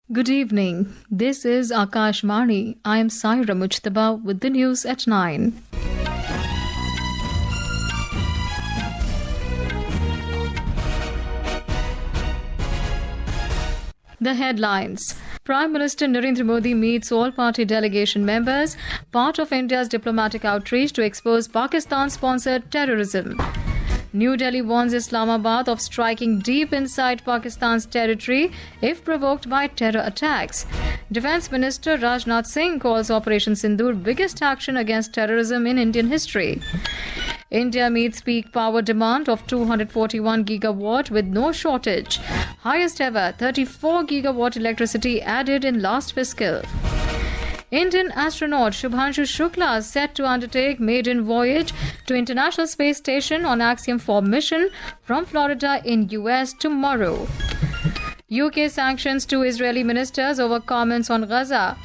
Good evening. This is Akashvani. I am Saira Mujtaba with the news at 9. The headlines. Prime Minister Narendra Modi meets all-party delegation members, part of India's diplomatic outreach to expose Pakistan-sponsored terrorism. New Delhi warns Islamabad of striking deep inside Pakistan's territory if provoked by terror attacks. Defence Minister Rajnath Singh calls Operation Sindoor biggest action against terrorism in Indian history. India meets peak power demand of 241 gigawatt with no shortage. Highest ever 34 gigawatt electricity added in last fiscal. Indian astronaut Shubhanshu Shukla is set to undertake maiden voyage to International Space Station on Axiom-4 Mission from Florida in US tomorrow. UK sanctions two Israeli ministers over comments on Gaza.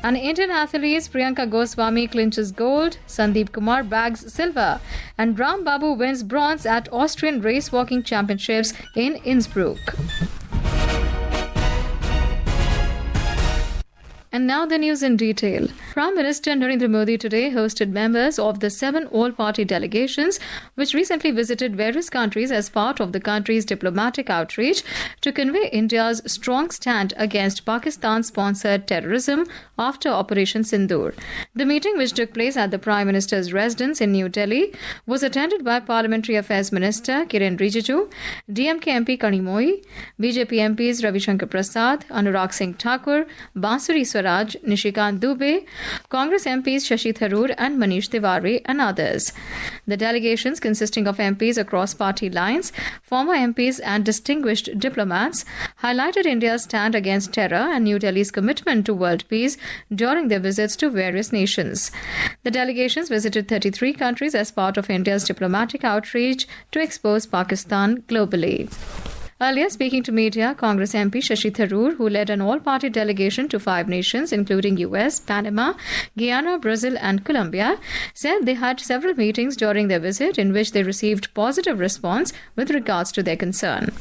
And Indian athletes Priyanka Goswami clinches gold, Sandeep Kumar bags silver, and Ram Baboo wins bronze at Austrian Racewalking Championships in Innsbruck. And now the news in detail. Prime Minister Narendra Modi today hosted members of the 7 all-party delegations which recently visited various countries as part of the country's diplomatic outreach to convey India's strong stand against Pakistan-sponsored terrorism after Operation Sindoor. The meeting, which took place at the Prime Minister's residence in New Delhi, was attended by Parliamentary Affairs Minister Kiren Rijiju, DMK MP Kanimoi, BJP MPs Ravi Shankar Prasad, Anurag Singh Thakur, Bansuri Swaraj, Nishikant Dubey, Congress MPs Shashi Tharoor and Manish Tiwari and others. The delegations, consisting of MPs across party lines, former MPs and distinguished diplomats, highlighted India's stand against terror and New Delhi's commitment to world peace during their visits to various nations. The delegations visited 33 countries as part of India's diplomatic outreach to expose Pakistan globally. Earlier, speaking to media, Congress MP Shashi Tharoor, who led an all-party delegation to 5 nations, including US, Panama, Guyana, Brazil and Colombia, said they had several meetings during their visit in which they received positive response with regards to their concern.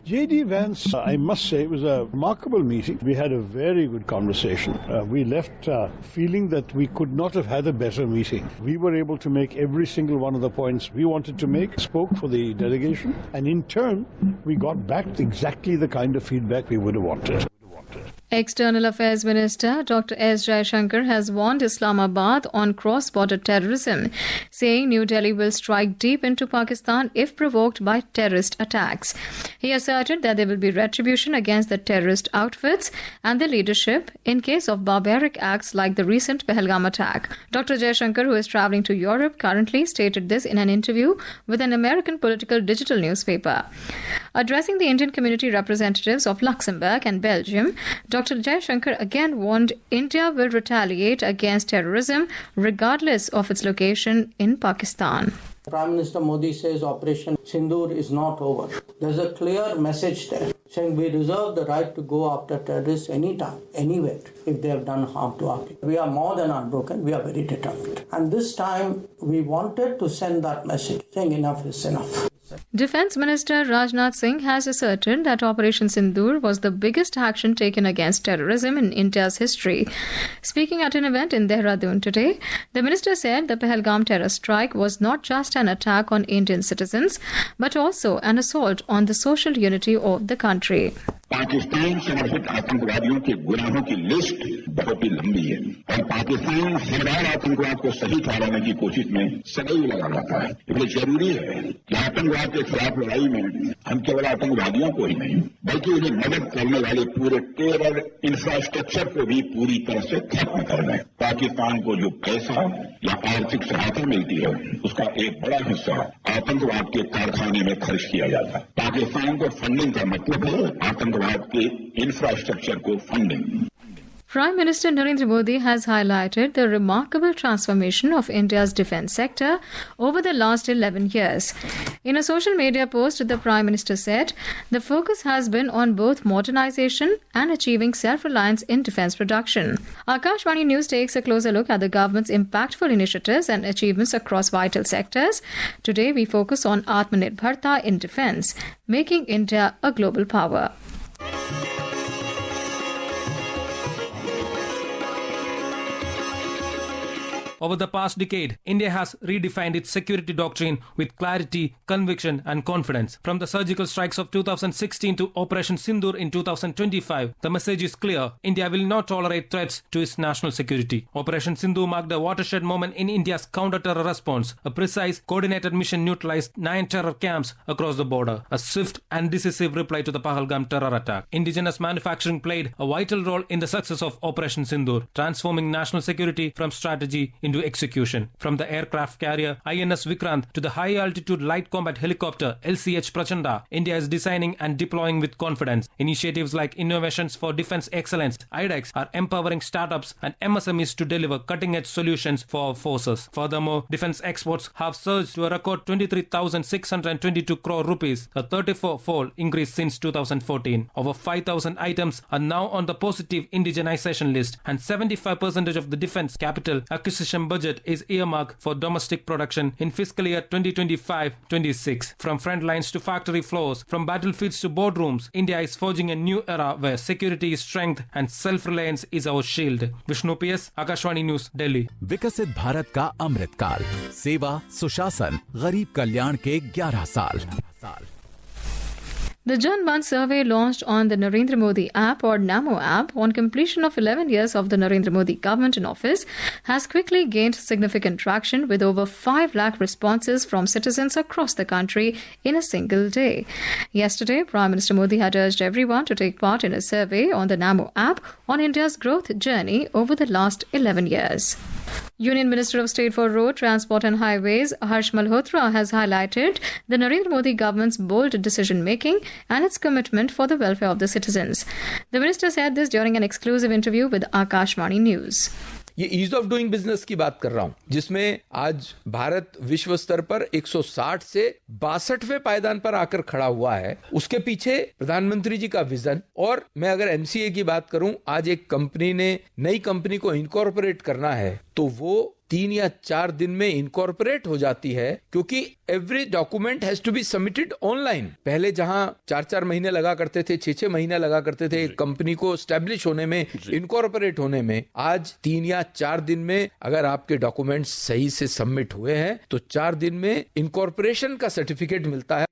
J.D. Vance, I must say, it was a remarkable meeting. We had a very good conversation. We left feeling that we could not have had a better meeting. We were able to make every single one of the points we wanted to make, spoke for the delegation, and in turn, we got back exactly the kind of feedback we would have wanted. External Affairs Minister Dr. S. Jaishankar has warned Islamabad on cross-border terrorism, saying New Delhi will strike deep into Pakistan if provoked by terrorist attacks. He asserted that there will be retribution against the terrorist outfits and their leadership in case of barbaric acts like the recent Pahalgam attack. Dr. Jaishankar, who is travelling to Europe currently, stated this in an interview with an American political digital newspaper. Addressing the Indian community representatives of Luxembourg and Belgium, Dr. Jaishankar again warned India will retaliate against terrorism regardless of its location in Pakistan. Prime Minister Modi says Operation Sindoor is not over. There's a clear message there saying we reserve the right to go after terrorists anytime, anywhere, if they have done harm to our people. We are more than unbroken, we are very determined. And this time we wanted to send that message saying enough is enough. Defence Minister Rajnath Singh has asserted that Operation Sindoor was the biggest action taken against terrorism in India's history. Speaking at an event in Dehradun today, the minister said the Pahalgam terror strike was not just an attack on Indian citizens, but also an assault on the social unity of the country. Pakistan समर्थित आतंकवादियों के गुनाहों की list बहुत ही लंबी है और पाकिस्तान हर बार आतंकवाद को सही ठहराने की कोशिश में सदैव लगा रहता है। इसलिए जरूरी है कि आतंकवाद के खिलाफ लड़ाई में हम केवल आतंकवादियों को ही नहीं बल्कि उन्हें मदद करने वाले पूरे टेरर इंफ्रास्ट्रक्चर को भी पूरी तरह से खत्म करना है। पाकिस्तान को जो पैसा या आर्थिक सहायता मिलती है उसका एक बड़ा हिस्सा आतंकवाद के कारखाने में खर्च किया जाता है। पाकिस्तान को फंडिंग का मतलब है आतंकवाद के इंफ्रास्ट्रक्चर को funding. Prime Minister Narendra Modi has highlighted the remarkable transformation of India's defence sector over the last 11 years. In a social media post, the Prime Minister said, the focus has been on both modernisation and achieving self-reliance in defence production. Akashvani News takes a closer look at the government's impactful initiatives and achievements across vital sectors. Today, we focus on Atmanirbharta in defence, making India a global power. Over the past decade, India has redefined its security doctrine with clarity, conviction and confidence. From the surgical strikes of 2016 to Operation Sindoor in 2025, the message is clear. India will not tolerate threats to its national security. Operation Sindoor marked a watershed moment in India's counter-terror response. A precise, coordinated mission neutralized 9 terror camps across the border. A swift and decisive reply to the Pahalgam terror attack. Indigenous manufacturing played a vital role in the success of Operation Sindoor, transforming national security from strategy into execution. From the aircraft carrier INS Vikrant to the high-altitude light combat helicopter LCH Prachanda, India is designing and deploying with confidence. Initiatives like Innovations for Defense Excellence, IDEX, are empowering startups and MSMEs to deliver cutting-edge solutions for our forces. Furthermore, defense exports have surged to a record 23,622 crore rupees, a 34-fold increase since 2014. Over 5,000 items are now on the positive indigenization list, and 75% of the defense capital acquisition budget is earmarked for domestic production in fiscal year 2025-26. From front lines to factory floors, from battlefields to boardrooms, India is forging a new era where security is strength and self-reliance is our shield. Vishnu PS, Akashvani News, Delhi. विकसित भारत का अमृत काल, सेवा, सुशासन, गरीब कल्याण के 11 साल. The Jan-Man survey launched on the Narendra Modi app or NAMO app on completion of 11 years of the Narendra Modi government in office has quickly gained significant traction with over 5 lakh responses from citizens across the country in a single day. Yesterday, Prime Minister Modi had urged everyone to take part in a survey on the NAMO app on India's growth journey over the last 11 years. Union Minister of State for Road, Transport and Highways, Harsh Malhotra, has highlighted the Narendra Modi government's bold decision-making and its commitment for the welfare of the citizens. The minister said this during an exclusive interview with Akashvani News. ये ease of doing business की बात कर रहा हूं, जिसमें आज भारत विश्व स्तर पर 160 से 62वें पायदान पर आकर खड़ा हुआ है. उसके पीछे प्रधानमंत्री जी का विजन. और मैं अगर एमसीए की बात करूं, आज एक कंपनी ने नई कंपनी को इनकॉर्पोरेट करना है तो वो 3 या 4 दिन में इनकॉर्पोरेट हो जाती है, क्योंकि every document has to be submitted online. पहले जहां 4-4 महीने लगा करते थे, 6-6 महीने लगा करते थे एक कंपनी को एस्टेब्लिश होने में, इनकॉर्पोरेट होने में, आज 3 या 4 दिन में अगर आपके डॉक्यूमेंट्स सही से सबमिट हुए हैं तो 4 दिन में इनकॉर्पोरेशन का सर्टिफिकेट मिलता है.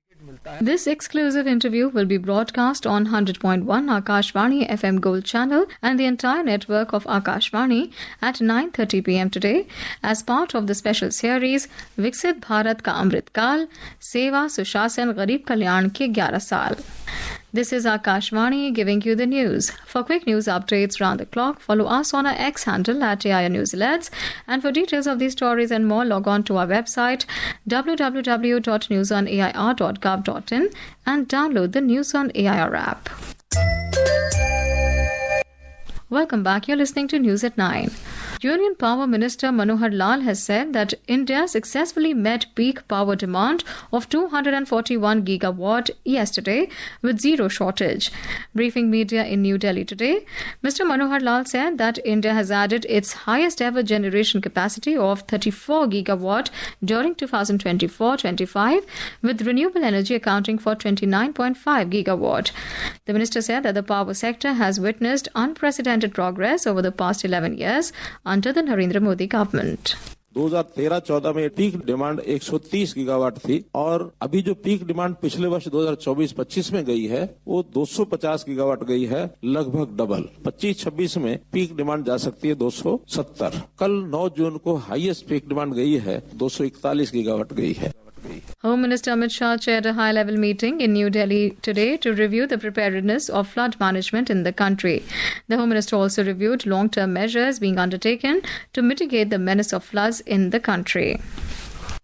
This exclusive interview will be broadcast on 100.1 Akashvani FM Gold channel and the entire network of Akashvani at 9:30 p.m. today as part of the special series Viksit Bharat Ka Amrit Kaal, Seva Sushasan Garib Kalyan Ke 11 Saal. This is Akashvani giving you the news. For quick news updates round the clock, follow us on our X handle at AIR News Alerts. And for details of these stories and more, log on to our website www.newsonair.gov.in and download the News on AIR app. Welcome back. You're listening to News at 9. Union Power Minister Manohar Lal has said that India successfully met peak power demand of 241 gigawatt yesterday with zero shortage. Briefing media in New Delhi today, Mr. Manohar Lal said that India has added its highest ever generation capacity of 34 gigawatt during 2024-25, with renewable energy accounting for 29.5 gigawatt. The minister said that the power sector has witnessed unprecedented progress over the past 11 years under the Narendra Modi government. 2013-14 में peak demand 130 gigawatt थी और अभी जो peak demand पिछले वर्ष 2024-25 में गई है वो 250 गीगावाट गई है, लगभग डबल. 25-26 में पीक डिमांड जा सकती है 270. कल 9 जून को हाईएस्ट पीक डिमांड गई है 241 गीगावाट गई है. Home Minister Amit Shah chaired a high-level meeting in New Delhi today to review the preparedness of flood management in the country. The Home Minister also reviewed long-term measures being undertaken to mitigate the menace of floods in the country.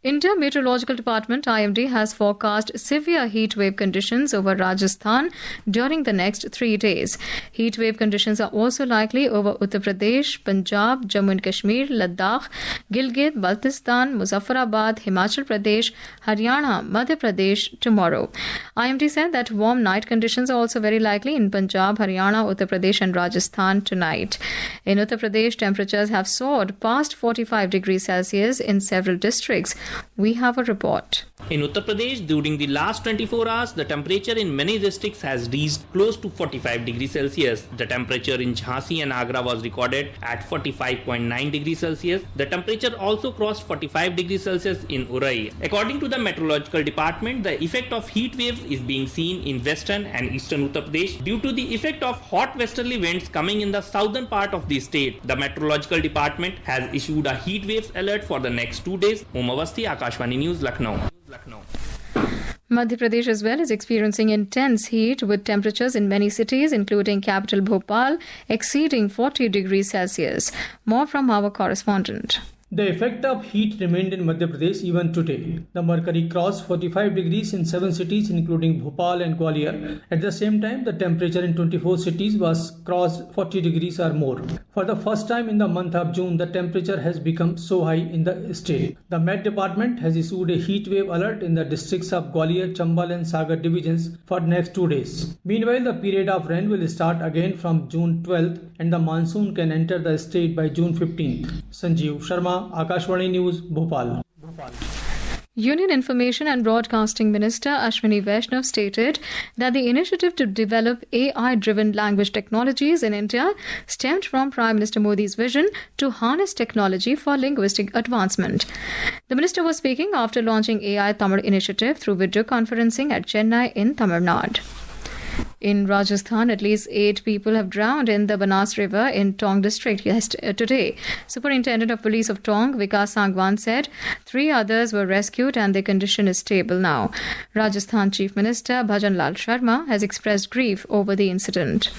India Meteorological Department IMD has forecast severe heat wave conditions over Rajasthan during the next 3 days. Heat wave conditions are also likely over Uttar Pradesh, Punjab, Jammu and Kashmir, Ladakh, Gilgit, Baltistan, Muzaffarabad, Himachal Pradesh, Haryana, Madhya Pradesh tomorrow. IMD said that warm night conditions are also very likely in Punjab, Haryana, Uttar Pradesh and Rajasthan tonight. In Uttar Pradesh, temperatures have soared past 45 degrees Celsius in several districts. We have a report. In Uttar Pradesh, during the last 24 hours, the temperature in many districts has reached close to 45 degrees Celsius. The temperature in Jhansi and Agra was recorded at 45.9 degrees Celsius. The temperature also crossed 45 degrees Celsius in Urai. According to the Meteorological Department, the effect of heat waves is being seen in western and eastern Uttar Pradesh due to the effect of hot westerly winds coming in the southern part of the state. The Meteorological Department has issued a heat waves alert for the next 2 days. Awasthi, Akashvani News, Lucknow. Madhya Pradesh as well is experiencing intense heat with temperatures in many cities, including capital Bhopal, exceeding 40 degrees Celsius. More from our correspondent. The effect of heat remained in Madhya Pradesh even today. The mercury crossed 45 degrees in 7 cities including Bhopal and Gwalior. At the same time, the temperature in 24 cities was crossed 40 degrees or more. For the first time in the month of June, the temperature has become so high in the state. The Met Department has issued a heat wave alert in the districts of Gwalior, Chambal and Sagar divisions for next 2 days. Meanwhile, the period of rain will start again from June 12th and the monsoon can enter the state by June 15th. Sanjeev Sharma, Akashvani News, Bhopal. Union Information and Broadcasting Minister Ashwini Vaishnav stated that the initiative to develop AI-driven language technologies in India stemmed from Prime Minister Modi's vision to harness technology for linguistic advancement. The minister was speaking after launching AI Tamil initiative through video conferencing at Chennai in Tamil Nadu. In Rajasthan, at least 8 people have drowned in the Banas River in Tong district today. Superintendent of Police of Tong, Vikas Sangwan, said 3 others were rescued and their condition is stable now. Rajasthan Chief Minister Bhajan Lal Sharma has expressed grief over the incident.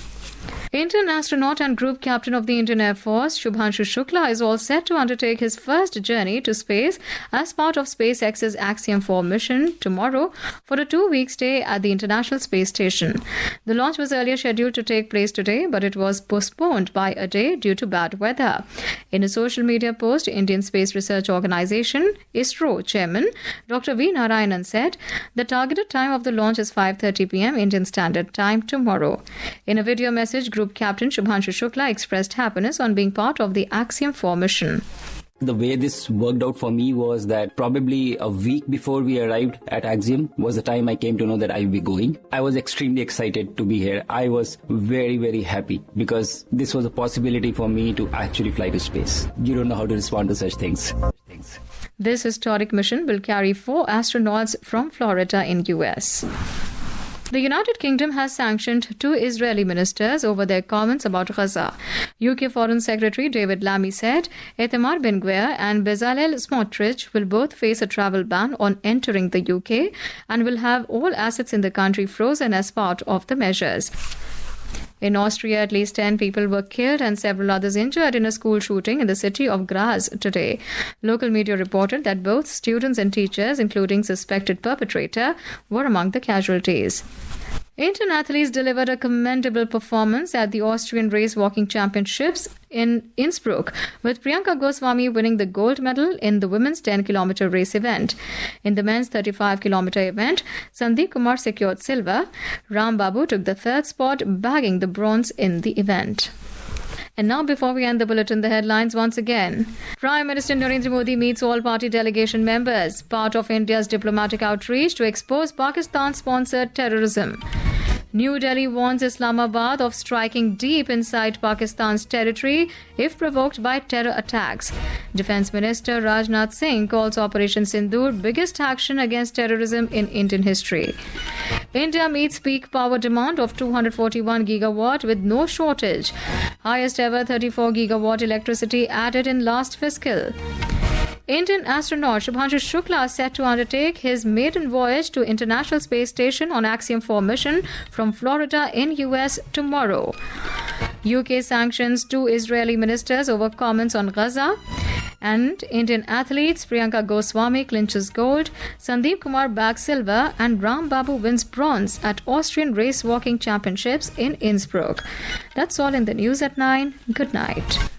Indian astronaut and group captain of the Indian Air Force, Shubhanshu Shukla, is all set to undertake his first journey to space as part of SpaceX's Axiom-4 mission tomorrow for a 2-week stay at the International Space Station. The launch was earlier scheduled to take place today, but it was postponed by a day due to bad weather. In a social media post, Indian Space Research Organisation, ISRO chairman Dr. V. Narayanan said the targeted time of the launch is 5:30 p.m. Indian Standard Time tomorrow. In a video message, Group Captain Shubhanshu Shukla expressed happiness on being part of the Axiom-4 mission. The way this worked out for me was that probably a week before we arrived at Axiom was the time I came to know that I would be going. I was extremely excited to be here. I was very, very happy because this was a possibility for me to actually fly to space. You don't know how to respond to such things. This historic mission will carry 4 astronauts from Florida in US. The United Kingdom has sanctioned 2 Israeli ministers over their comments about Gaza. UK Foreign Secretary David Lammy said Itamar Ben-Gvir and Bezalel Smotrich will both face a travel ban on entering the UK and will have all assets in the country frozen as part of the measures. In Austria, at least 10 people were killed and several others injured in a school shooting in the city of Graz today. Local media reported that both students and teachers, including suspected perpetrator, were among the casualties. Indian athletes delivered a commendable performance at the Austrian Racewalking Championships in Innsbruck, with Priyanka Goswami winning the gold medal in the women's 10-kilometer race event. In the men's 35-kilometer event, Sandeep Kumar secured silver. Ram Baboo took the 3rd spot, bagging the bronze in the event. And now, before we end the bulletin, the headlines once again. Prime Minister Narendra Modi meets all-party delegation members, part of India's diplomatic outreach to expose Pakistan-sponsored terrorism. New Delhi warns Islamabad of striking deep inside Pakistan's territory if provoked by terror attacks. Defence Minister Rajnath Singh calls Operation Sindoor biggest action against terrorism in Indian history. India meets peak power demand of 241 gigawatt with no shortage. Highest ever 34 gigawatt electricity added in last fiscal. Indian astronaut Shubhanshu Shukla is set to undertake his maiden voyage to International Space Station on Axiom-4 mission from Florida in US tomorrow. UK sanctions 2 Israeli ministers over comments on Gaza. And Indian athletes Priyanka Goswami clinches gold, Sandeep Kumar bags silver, and Ram Baboo wins bronze at Austrian Racewalking Championships in Innsbruck. That's all in the news at 9. Good night.